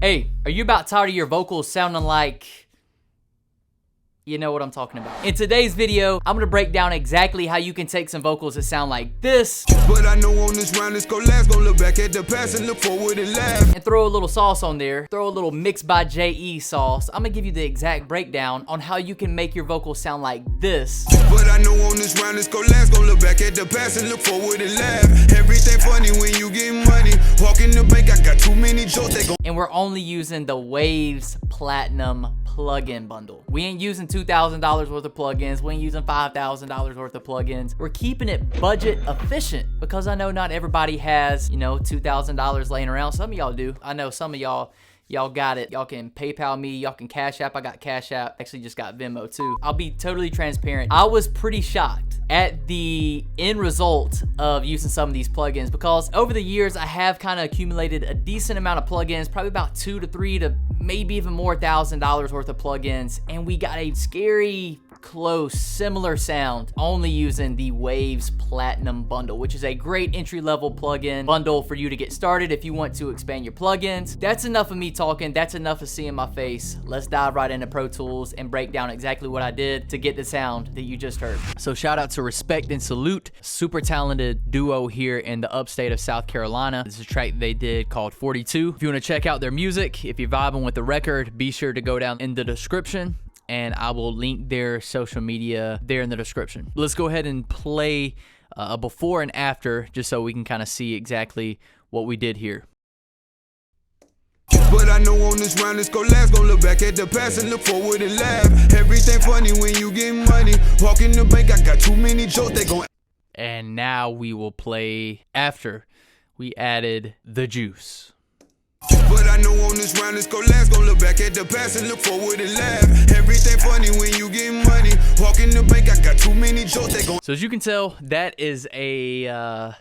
Hey, are you about tired of your vocals sounding like... You know what I'm talking about. In today's video, I'm gonna break down exactly how you can take some vocals that sound like this. But I know on this round it's gonna last. Gonna look back at the past and look forward and laugh. And throw a little sauce on there. Throw a little Mixed by JE sauce. I'm gonna give you the exact breakdown on how you can make your vocals sound like this. But I know on this round it's gonna last. Gonna look back at the past and look forward and laugh. Everything funny when you get money. Walk in the bank, I got too many jokes. They gon' And we're only using the Waves Platinum plugin bundle. We ain't using $2,000 worth of plugins. We ain't using $5,000 worth of plugins. We're keeping it budget efficient because I know not everybody has, you know, $2,000 laying around. Some of y'all do. I know some of y'all got it. Y'all can PayPal me. Y'all can Cash App. I got Cash App. Actually just got Venmo too. I'll be totally transparent. I was pretty shocked at the end result of using some of these plugins because over the years I have kind of accumulated a decent amount of plugins, probably about $2,000 to $3,000 to maybe even more $1,000 worth of plugins, and we got a scary close similar sound only using the Waves Platinum bundle, which is a great entry-level plugin bundle for you to get started if you want to expand your plugins. That's enough of me talking. That's enough of seeing my face. Let's dive right into Pro Tools and break down exactly what I did to get the sound that you just heard. So shout out to Respect and Salute, super talented duo here in the upstate of South Carolina. This is a track they did called 42. If you want to check out their music, if you're vibing with the record, be sure to go down in the description, and I will link their social media there in the description. Let's go ahead and play a before and after just so we can kind of see exactly what we did here. But I know on this round it's gonna last. Gonna look back at the past and look forward and laugh. Everything funny when you get money. Walk in the bank, I got too many jokes. They gon' And now we will play after we added the juice. But I know on this round it's gonna last. Gonna look back at the past and look forward and laugh. Everything funny when you get money. Walk in the bank, I got too many jokes. They gon' So as you can tell, that is a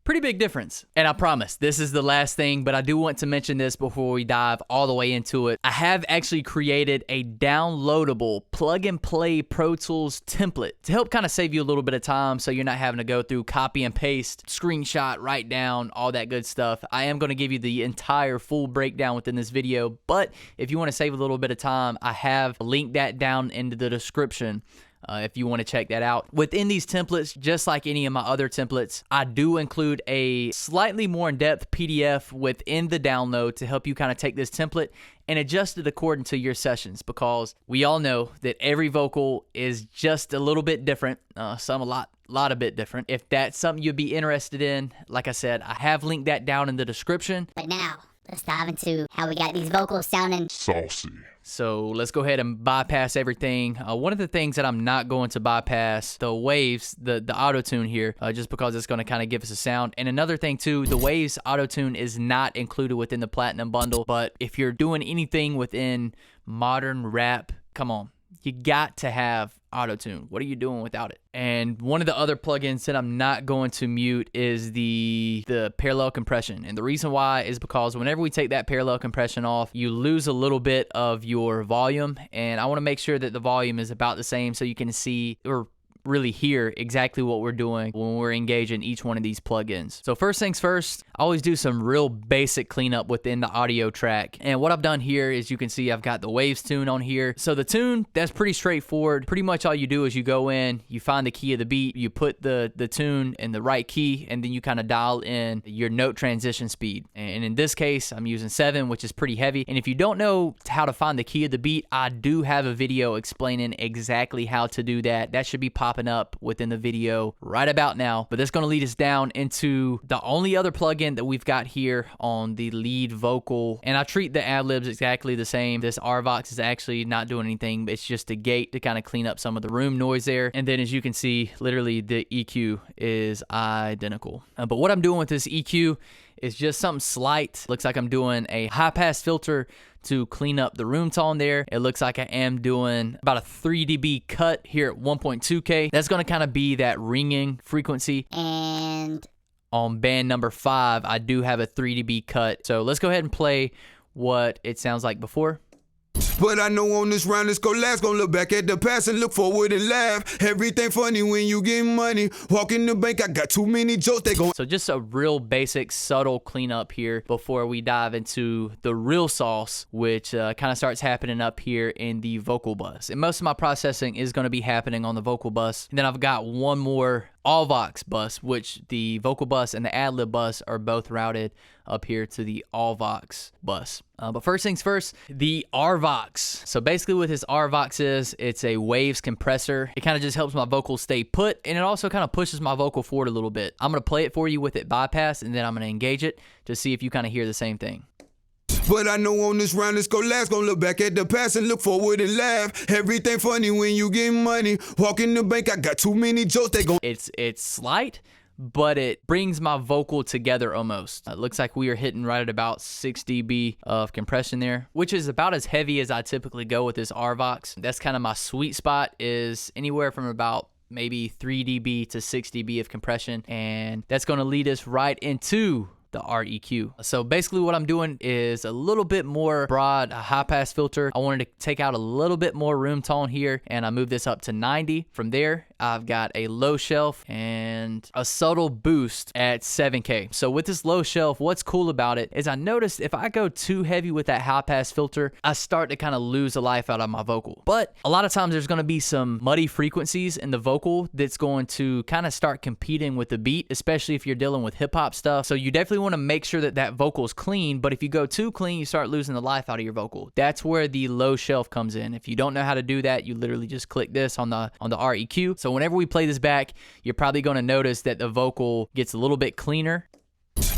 pretty big difference. And I promise, this is the last thing, but I do want to mention this before we dive all the way into it. I have actually created a downloadable plug-and-play Pro Tools template to help kind of save you a little bit of time so you're not having to go through copy and paste, screenshot, write down, all that good stuff. I am going to give you the entire full breakdown within this video, but if you want to save a little bit of time, I have linked that down into the description. If you want to check that out. Within these templates, just like any of my other templates, I do include a slightly more in-depth PDF within the download to help you kind of take this template and adjust it according to your sessions, because we all know that every vocal is just a little bit different, some a lot a bit different. If that's something you'd be interested in, like I said, I have linked that down in the description. But now, let's dive into how we got these vocals sounding saucy. So let's go ahead and bypass everything. One of the things that I'm not going to bypass, the Waves, the auto-tune here, just because it's going to kind of give us a sound. And another thing too, the Waves auto-tune is not included within the Platinum bundle, but if you're doing anything within modern rap, come on, you got to have auto-tune. What are you doing without it? And one of the other plugins that I'm not going to mute is the parallel compression. And the reason why is because whenever we take that parallel compression off, you lose a little bit of your volume. And I want to make sure that the volume is about the same so you can see or really hear exactly what we're doing when we're engaging each one of these plugins. So first things first, I always do some real basic cleanup within the audio track. And what I've done here is you can see I've got the Waves tune on here. So the tune, that's pretty straightforward. Pretty much all you do is you go in, you find the key of the beat, you put the tune in the right key, and then you kind of dial in your note transition speed. And in this case, I'm using 7, which is pretty heavy. And if you don't know how to find the key of the beat, I do have a video explaining exactly how to do that. That should be popping up within the video right about now. But that's going to lead us down into the only other plugin that we've got here on the lead vocal. And I treat the Adlibs exactly the same. This RVox is actually not doing anything, but it's just a gate to kind of clean up some of the room noise there. And then as you can see, literally the EQ is identical. But what I'm doing with this EQ is just something slight. Looks like I'm doing a high pass filter to clean up the room tone there. It looks like I am doing about a 3 dB cut here at 1.2K. That's going to kind of be that ringing frequency. and On band number 5, I do have a 3 dB cut. So let's go ahead and play what it sounds like before. But I know on this round it's gon' last. Gon' look back at the past and look forward and laugh. Everything funny when you get money. Walk in the bank, I got too many jokes. They gon' So just a real basic, subtle cleanup here before we dive into the real sauce, which kind of starts happening up here in the vocal bus. And most of my processing is going to be happening on the vocal bus. And then I've got one more RVox bus, which the vocal bus and the Adlib bus are both routed up here to the RVox bus. But first things first, the RVox. So basically what this RVox is, it's a waves compressor. It kind of just helps my vocals stay put, and it also kind of pushes my vocal forward a little bit. I'm going to play it for you with it bypassed, and then I'm going to engage it to see if you kind of hear the same thing. But I know on this round it's gon' last. Gon' look back at the past and look forward and laugh. Everything funny when you get money. Walk in the bank, I got too many jokes. They gon' It's slight, but it brings my vocal together almost. It looks like we are hitting right at about 6 dB of compression there, which is about as heavy as I typically go with this RVox. That's kind of my sweet spot, is anywhere from about maybe 3 dB to 6 dB of compression, and that's going to lead us right into the REQ. So basically what I'm doing is a little bit more broad, a high pass filter. I wanted to take out a little bit more room tone here, and I moved this up to 90. From there, I've got a low shelf and a subtle boost at 7K. So with this low shelf, what's cool about it is I noticed if I go too heavy with that high pass filter, I start to kind of lose the life out of my vocal. But a lot of times there's going to be some muddy frequencies in the vocal that's going to kind of start competing with the beat, especially if you're dealing with hip hop stuff. So you definitely want to make sure that that vocal is clean, but if you go too clean, you start losing the life out of your vocal. That's where the low shelf comes in. If you don't know how to do that, you literally just click this on the REQ. So whenever we play this back, you're probably going to notice that the vocal gets a little bit cleaner.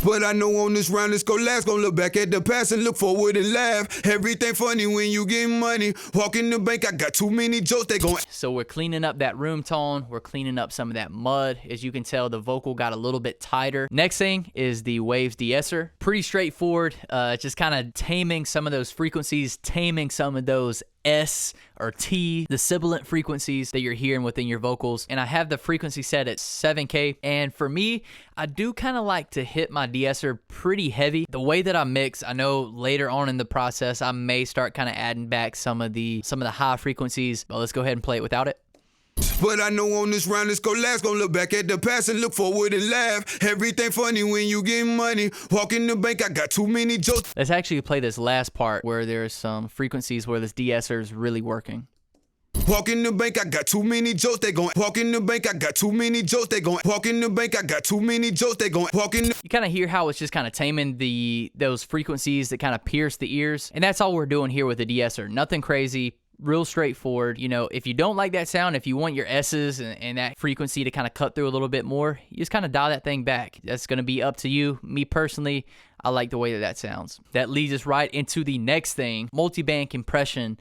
But I know on this round it's gon' last. Gon' look back at the past and look forward and laugh. Everything funny when you get money. Walk in the bank, I got too many jokes. They gon' So we're cleaning up that room tone. We're cleaning up some of that mud. As you can tell, the vocal got a little bit tighter. Next thing is the waves DeEsser. Pretty straightforward. Just kind of taming some of those frequencies, taming some of those S or T, the sibilant frequencies that you're hearing within your vocals. And I have the frequency set at 7K. And for me, I do kind of like to hit my DeEsser pretty heavy. The way that I mix, I know later on in the process, I may start kind of adding back some of the high frequencies, but let's go ahead and play it without it. But I know on this round it's gon' last. Gon' look back at the past and look forward and laugh. Everything funny when you get money. Walk in the bank, I got too many jokes. Let's actually play this last part where there's some frequencies where this DeEsser is really working. Walk in the bank, I got too many jokes. They gon' walk in the bank, I got too many jokes. They gon' walk in the bank, I got too many jokes. They gon' walk in the... You kind of hear how it's just kind of taming those frequencies that kind of pierce the ears. And that's all we're doing here with the DeEsser. Nothing crazy. Real straightforward. You know, if you don't like that sound, if you want your S's and that frequency to kind of cut through a little bit more, you just kind of dial that thing back. That's going to be up to you. Me personally, I like the way that sounds. That leads us right into the next thing, multiband compression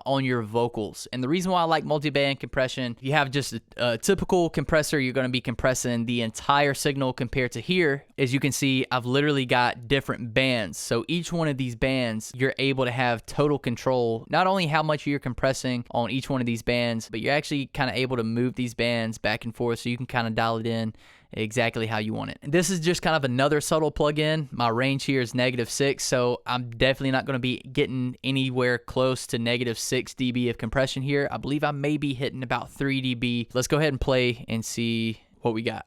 on your vocals. And the reason why I like multiband compression, you have just a typical compressor, you're going to be compressing the entire signal compared to here. As you can see, I've literally got different bands. So each one of these bands, you're able to have total control, not only how much you're compressing on each one of these bands, but you're actually kind of able to move these bands back and forth so you can kind of dial it in exactly how you want it. And this is just kind of another subtle plug-in. My range here is -6, so I'm definitely not going to be getting anywhere close to -6 dB of compression here. I believe I may be hitting about 3 dB. Let's go ahead and play and see what we got.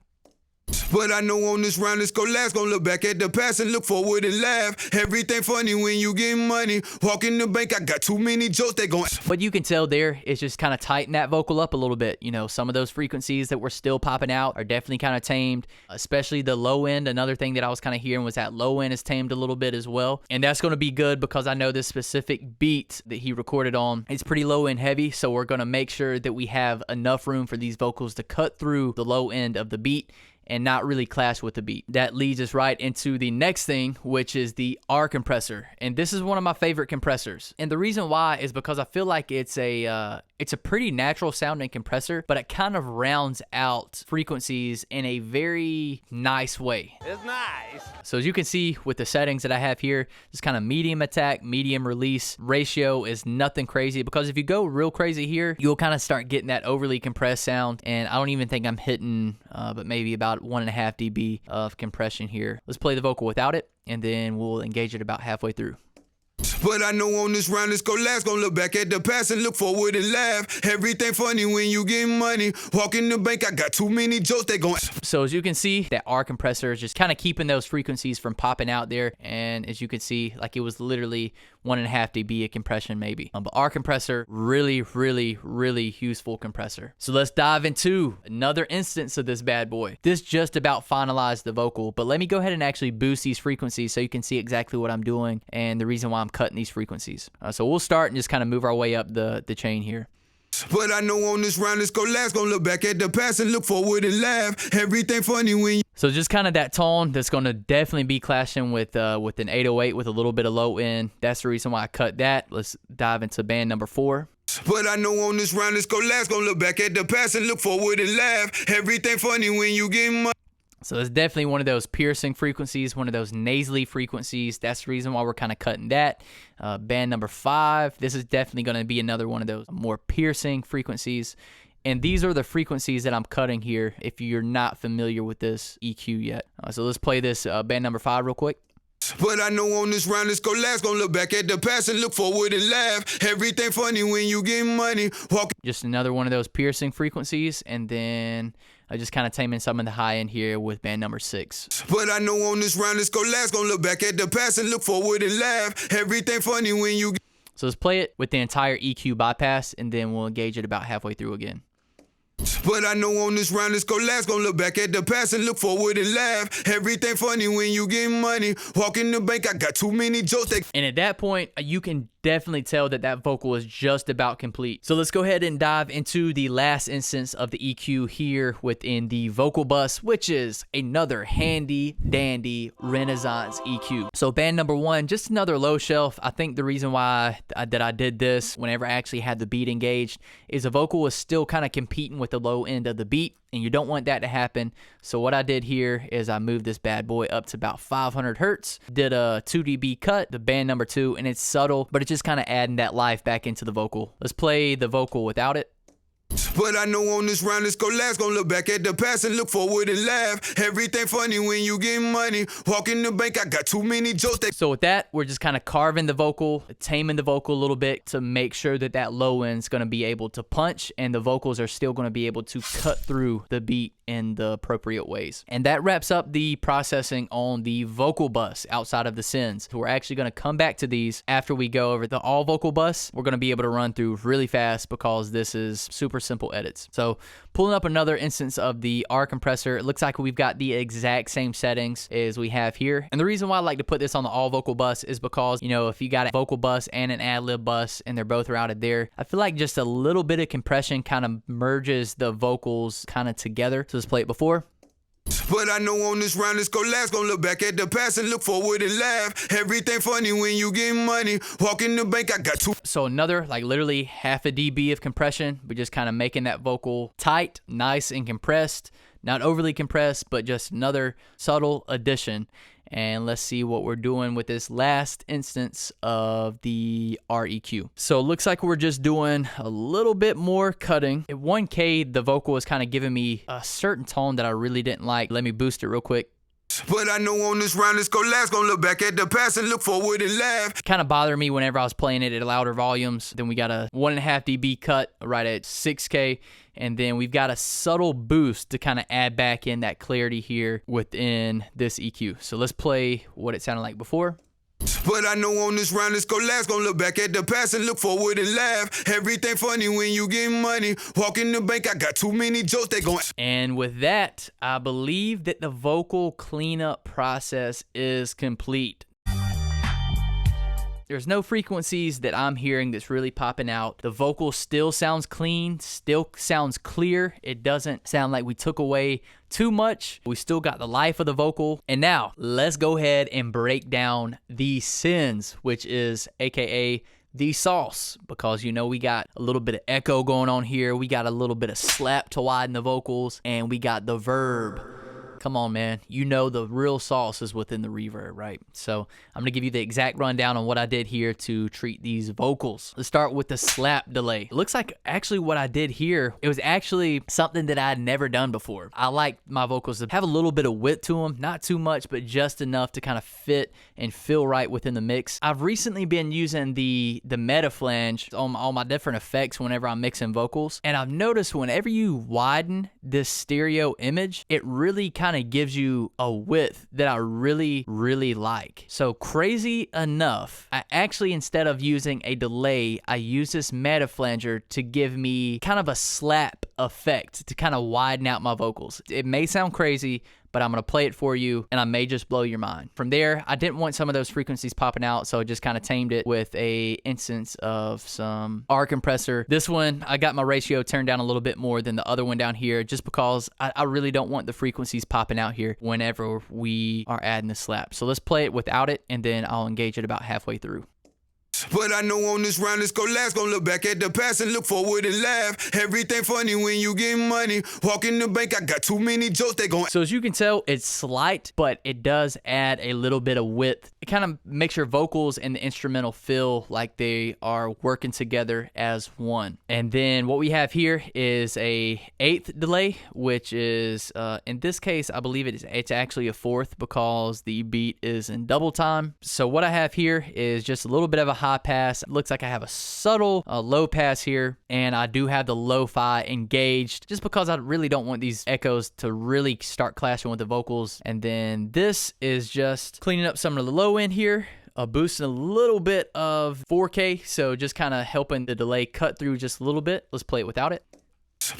But I know on this round it's gon' last. Gon' look back at the past and look forward and laugh. Everything funny when you get money. Walk in the bank, I got too many jokes. They gon' But you can tell there, it's just kind of tighten that vocal up a little bit. You know, some of those frequencies that were still popping out are definitely kind of tamed, especially the low end. Another thing that I was kind of hearing was that low end is tamed a little bit as well. And that's going to be good because I know this specific beat that he recorded on is pretty low end heavy. So we're going to make sure that we have enough room for these vocals to cut through the low end of the beat and not really clash with the beat. That leads us right into the next thing, which is the RCompressor. And this is one of my favorite compressors. And the reason why is because I feel like it's a pretty natural sounding compressor, but it kind of rounds out frequencies in a very nice way. It's nice. So as you can see with the settings that I have here, this kind of medium attack, medium release ratio is nothing crazy, because if you go real crazy here, you'll kind of start getting that overly compressed sound. And I don't even think I'm hitting but maybe about 1.5 dB of compression here. Let's play the vocal without it, and then we'll engage it about halfway through. But I know on this round it's gon' last. Gon' look back at the past and look forward and laugh. Everything funny when you get money. Walk in the bank, I got too many jokes, they gon'. So as you can see, that RCompressor is just kind of keeping those frequencies from popping out there. And as you can see, like it was literally 1.5 dB of compression maybe. But RCompressor, really useful compressor. So let's dive into another instance of this bad boy. This just about finalized the vocal, but let me go ahead and actually boost these frequencies so you can see exactly what I'm doing and the reason why I'm cutting these frequencies. So we'll start and just kind of move our way up the chain here. But I know on this round it's gon' last. Gon' look back at the past and look forward and laugh. Everything funny when you. So just kind of that tone that's going to definitely be clashing with an 808 with a little bit of low end. That's the reason why I cut that. Let's dive into band number 4. But I know on this round it's gon' last. Gon' look back at the past and look forward and laugh. Everything funny when you get money. So it's definitely one of those piercing frequencies, one of those nasally frequencies. That's the reason why we're kind of cutting that. Band number 5, this is definitely going to be another one of those more piercing frequencies. And these are the frequencies that I'm cutting here if you're not familiar with this EQ yet. So let's play this band number 5 real quick. But I know on this round it's gon' last. Gon' look back at the past and look forward and laugh. Everything funny when you get money. Walk. Just another one of those piercing frequencies. And then I just kind of taming some of the high end here with band number 6. But I know on this round it's gon' last. Gon' look back at the past and look forward and laugh. Everything funny when you. So let's play it with the entire EQ bypass, and then we'll engage it about halfway through again. But I know on this round it's gon' last. Gon' look back at the past and look forward and laugh. Everything funny when you get money. Walk in the bank, I got too many jokes. And at that point, you can definitely tell that that vocal is just about complete. So let's go ahead and dive into the last instance of the EQ here within the vocal bus, which is another handy dandy Renaissance EQ. So band number 1, just another low shelf. I think the reason why I did this whenever I actually had the beat engaged is the vocal was still kind of competing with the low end of the beat, and you don't want that to happen. So what I did here is I moved this bad boy up to about 500 hertz, did a 2 dB cut, the band number 2, and it's subtle, but it's just kind of adding that life back into the vocal. Let's play the vocal without it. But I know on this round it's gon' last. Gon' look back at the past and look forward and laugh. Everything funny when you get money. Walk in the bank, I got too many jokes. So with that, we're just kind of carving the vocal, taming the vocal a little bit to make sure that that low end's going to be able to punch and the vocals are still going to be able to cut through the beat in the appropriate ways. And that wraps up the processing on the vocal bus outside of the sends. So we're actually going to come back to these after we go over the all vocal bus. We're going to be able to run through really fast because this is super simple edits. So pulling up another instance of the RCompressor, it looks like we've got the exact same settings as we have here. And the reason why I like to put this on the all vocal bus is because, you know, if you got a vocal bus and an ad-lib bus and they're both routed there, I feel like just a little bit of compression kind of merges the vocals kind of together. So let's play it before. But I know on this round it's gon' last. Gon' look back at the past and look forward and laugh. Everything funny when you get money. Walk in the bank, I got too. So another like literally 0.5 dB of compression, but just kind of making that vocal tight, nice and compressed. Not overly compressed, but just another subtle addition. And let's see what we're doing with this last instance of the REQ. So it looks like we're just doing a little bit more cutting. At 1K, the vocal was kind of giving me a certain tone that I really didn't like. Let me boost it real quick. But I know on this round it's gon' last. Gon' look back at the past and look forward and laugh. Kind of bothered me whenever I was playing it at louder volumes. Then we got a 1.5 dB cut right at 6K. And then we've got a subtle boost to kind of add back in that clarity here within this EQ. So let's play what it sounded like before. But I know on this round it's gon' last. Gon' look back at the past and look forward and laugh. Everything funny when you get money. Walk in the bank, I got too many jokes, they gon'. And with that, I believe that the vocal cleanup process is complete. There's no frequencies that I'm hearing that's really popping out. The vocal still sounds clean, still sounds clear. It doesn't sound like we took away too much. We still got the life of the vocal. And now let's go ahead and break down the sends, which is AKA the sauce, because you know we got a little bit of echo going on here. We got a little bit of slap to widen the vocals, and we got the verb Come on, man. You know the real sauce is within the reverb, right? So I'm going to give you the exact rundown on what I did here to treat these vocals. Let's start with the slap delay. It looks like actually what I did here, it was actually something that I had never done before. I like my vocals to have a little bit of width to them, not too much, but just enough to kind of fit and feel right within the mix. I've recently been using the meta flange on all my different effects whenever I'm mixing vocals, and I've noticed whenever you widen this stereo image, it really kind of gives you a width that I really like. So crazy enough, I actually, instead of using a delay, I use this meta flanger to give me kind of a slap effect to kind of widen out my vocals. It may sound crazy, but I'm going to play it for you, and I may just blow your mind. From there, I didn't want some of those frequencies popping out, so I just kind of tamed it with a instance of some RCompressor. This one, I got my ratio turned down a little bit more than the other one down here, just because I really don't want the frequencies popping out here whenever we are adding the slap. So let's play it without it, and then I'll engage it about halfway through. But I know on this round it's gon' last. Gon' look back at the past and look forward and laugh. Everything funny when you get money. Walk in the bank, I got too many jokes, they gon'. So as you can tell, it's slight, but it does add a little bit of width. It kind of makes your vocals and the instrumental feel like they are working together as one. And then what we have here is a 8th delay, which is, in this case, I believe it's actually a 4th because the beat is in double time. So what I have here is just a little bit of a high pass. It looks like I have a subtle low pass here, and I do have the lo-fi engaged just because I really don't want these echoes to really start clashing with the vocals. And then this is just cleaning up some of the low end here, boosting a little bit of 4K, so just kind of helping the delay cut through just a little bit. Let's play it without it.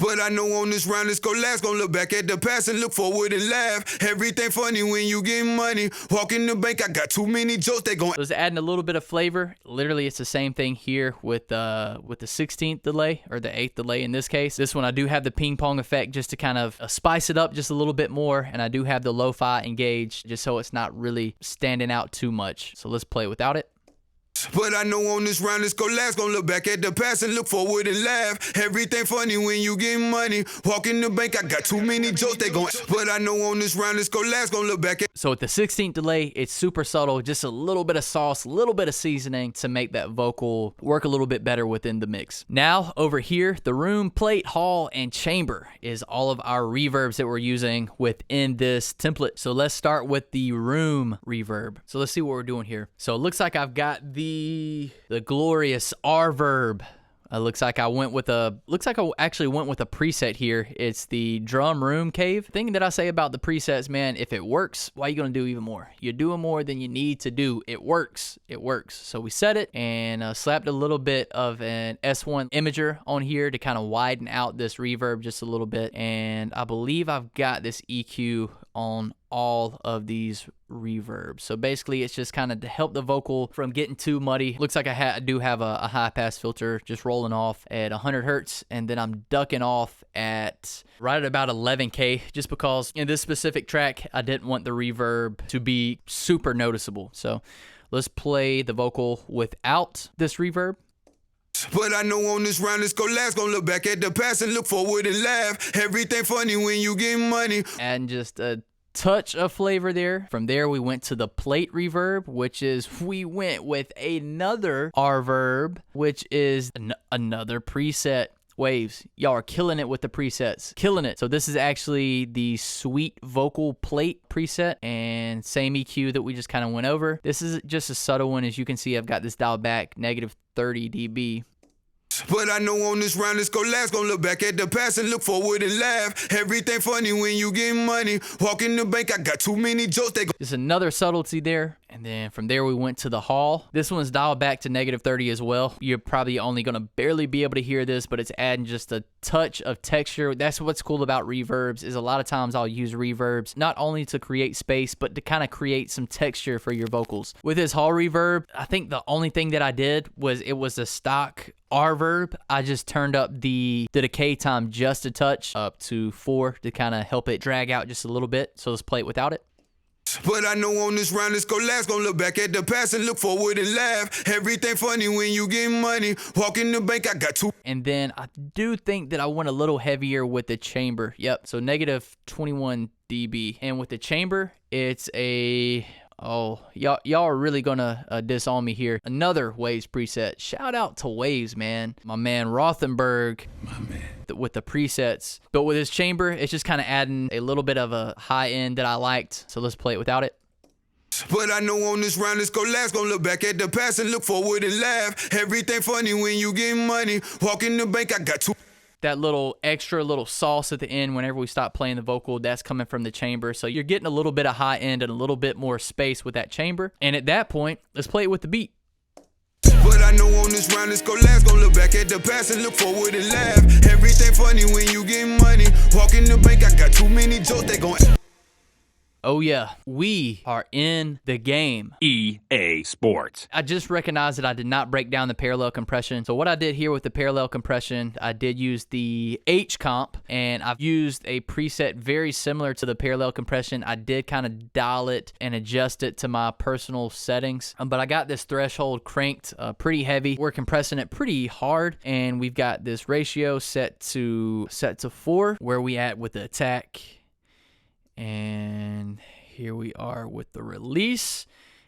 But I know on this round it's gon' last. Gon' look back at the past and look forward and laugh. Everything funny when you get money. Walk in the bank, I got too many jokes, they gon'. So it's adding a little bit of flavor. Literally, it's the same thing here with the 16th delay, or the 8th delay in this case. This one, I do have the ping pong effect just to kind of spice it up just a little bit more, and I do have the lo-fi engaged just so it's not really standing out too much. So let's play it without it. But I know on this round it's gon' last. Gon' look back at the past and look forward and laugh. Everything funny when you get money. Walk in the bank, I got too many jokes, they gon'. But I know on this round it's gon' last. Gon' look back at. So with the 16th delay, it's super subtle, just a little bit of sauce, a little bit of seasoning to make that vocal work a little bit better within the mix. Now over here, the room, plate, hall, and chamber is all of our reverbs that we're using within this template. So let's start with the room reverb. So let's see what we're doing here. So it looks like I've got the glorious RVerb. Looks like I actually went with a preset here. It's the drum room cave. Thing that I say about the presets, man, if it works, why are you gonna do even more? You're doing more than you need to do. It works. It works. So we set it and slapped a little bit of an S1 imager on here to kind of widen out this reverb just a little bit. And I believe I've got this EQ on all of these reverbs. So basically it's just kind of to help the vocal from getting too muddy. Looks like I do have a high pass filter just rolling off at 100 hertz, and then I'm ducking off at right at about 11K just because in this specific track I didn't want the reverb to be super noticeable. So let's play the vocal without this reverb. But I know on this round it's gon' last. Gon' look back at the past and look forward and laugh. Everything funny when you get money. And just a touch of flavor there. From there we went to the plate reverb, which is we went with another RVerb, which is another preset. Waves, y'all are killing it with the presets, killing it. So this is actually the sweet vocal plate preset, and same EQ that we just kind of went over. This is just a subtle one. As you can see, I've got this dialed back negative 30 dB. But I know on this round it's gon' last. Gon' look back at the past and look forward and laugh. Everything funny when you get money. Walk in the bank, I got too many jokes, they gon'. Just another subtlety there. And then from there we went to the hall. This one's dialed back to negative 30 as well. You're probably only gonna barely be able to hear this, but it's adding just a touch of texture. That's what's cool about reverbs, is a lot of times I'll use reverbs not only to create space, but to kind of create some texture for your vocals. With this hall reverb, I think the only thing that I did was it was a stock RVerb. I just turned up the decay time just a touch, up to 4 to kind of help it drag out just a little bit. So let's play it without it. But I know on this round it's gon' last. Gon' look back at the past and look forward and laugh. Everything funny when you get money. Walk in the bank, I got two. And then I do think that I went a little heavier with the chamber. Yep, so negative 21 dB. And with the chamber, it's a... Oh, y'all are really gonna diss on me here. Another Waves preset. Shout out to Waves, man. My man Rothenberg. My man. With the presets. But with his chamber, it's just kind of adding a little bit of a high end that I liked. So let's play it without it. But I know on this round it's gon' last. Gon' look back at the past and look forward and laugh. Everything funny when you get money. Walk in the bank, I got two. That little extra little sauce at the end whenever we stop playing the vocal, that's coming from the chamber. So you're getting a little bit of high end and a little bit more space with that chamber. And at that point, let's play it with the beat. But I know on this round it's gon' last. Gon' look back at the past and look forward and laugh. Everything funny when you get money. Walk in the bank, I got too many jokes, they gon'... Oh yeah, we are in the game. EA Sports. I just recognized that I did not break down the parallel compression. So what I did here with the parallel compression, I did use the H-comp, and I've used a preset very similar to the parallel compression. I did kind of dial it and adjust it to my personal settings, but I got this threshold cranked pretty heavy. We're compressing it pretty hard, and we've got this ratio set to 4. Where we at with the attack? And here we are with the release.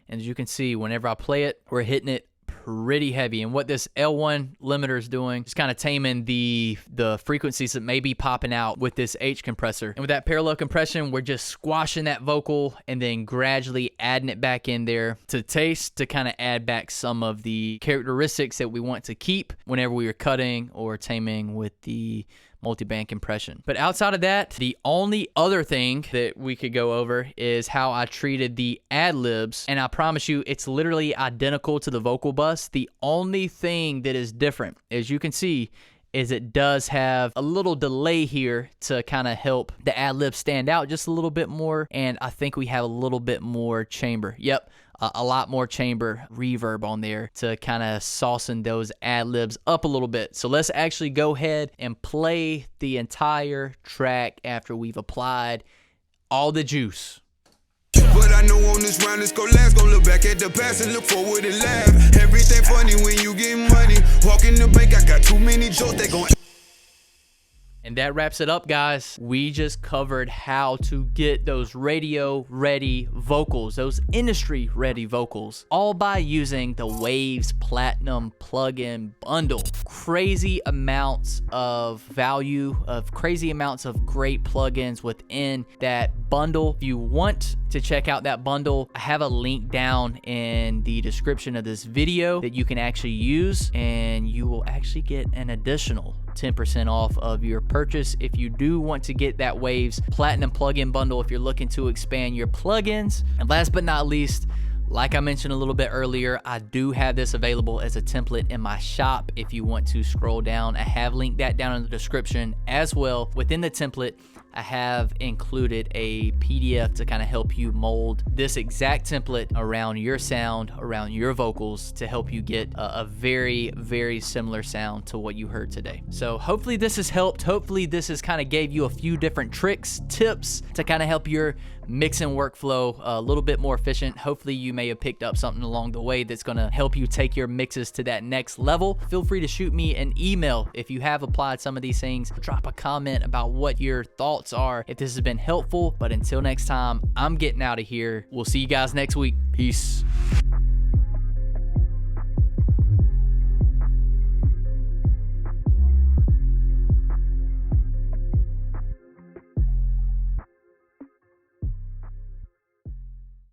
And as you can see, whenever I play it, we're hitting it pretty heavy. And what this L1 limiter is doing is kind of taming the frequencies that may be popping out with this H compressor. And with that parallel compression, we're just squashing that vocal and then gradually adding it back in there to taste, to kind of add back some of the characteristics that we want to keep whenever we are cutting or taming with the multiband compression. But outside of that, the only other thing that we could go over is how I treated the Adlibs, and I promise you it's literally identical to the vocal bus. The only thing that is different, as you can see, is it does have a little delay here to kind of help the Adlibs stand out just a little bit more, and I think we have a little bit more chamber. Yep. A lot more chamber reverb on there to kind of saucing those ad-libs up a little bit. So let's actually go ahead and play the entire track after we've applied all the juice. But I know on this round it's gon' last. Gon' look back at the past and look forward and laugh. Everything funny when you get money. Walk in the bank, I got too many jokes, they gon'... And that wraps it up, guys. We just covered how to get those radio-ready vocals, those industry-ready vocals, all by using the Waves Platinum plugin bundle. Crazy amounts of value, of crazy amounts of great plugins within that bundle. If you want to check out that bundle, I have a link down in the description of this video that you can actually use, and you will actually get an additional 10% off of your purchase if you do want to get that Waves Platinum plugin bundle if you're looking to expand your plugins. And last but not least, like I mentioned a little bit earlier, I do have this available as a template in my shop if you want to scroll down. I have linked that down in the description as well. Within the template, I have included a PDF to kind of help you mold this exact template around your sound, around your vocals, to help you get a very, very similar sound to what you heard today. So hopefully this has helped. Hopefully this has kind of gave you a few different tricks, tips to kind of help your mixing workflow a little bit more efficient. Hopefully you may have picked up something along the way that's going to help you take your mixes to that next level. Feel free to shoot me an email if you have applied some of these things. Drop a comment about what your thoughts are if this has been helpful. But until next time, I'm getting out of here. We'll see you guys next week. Peace.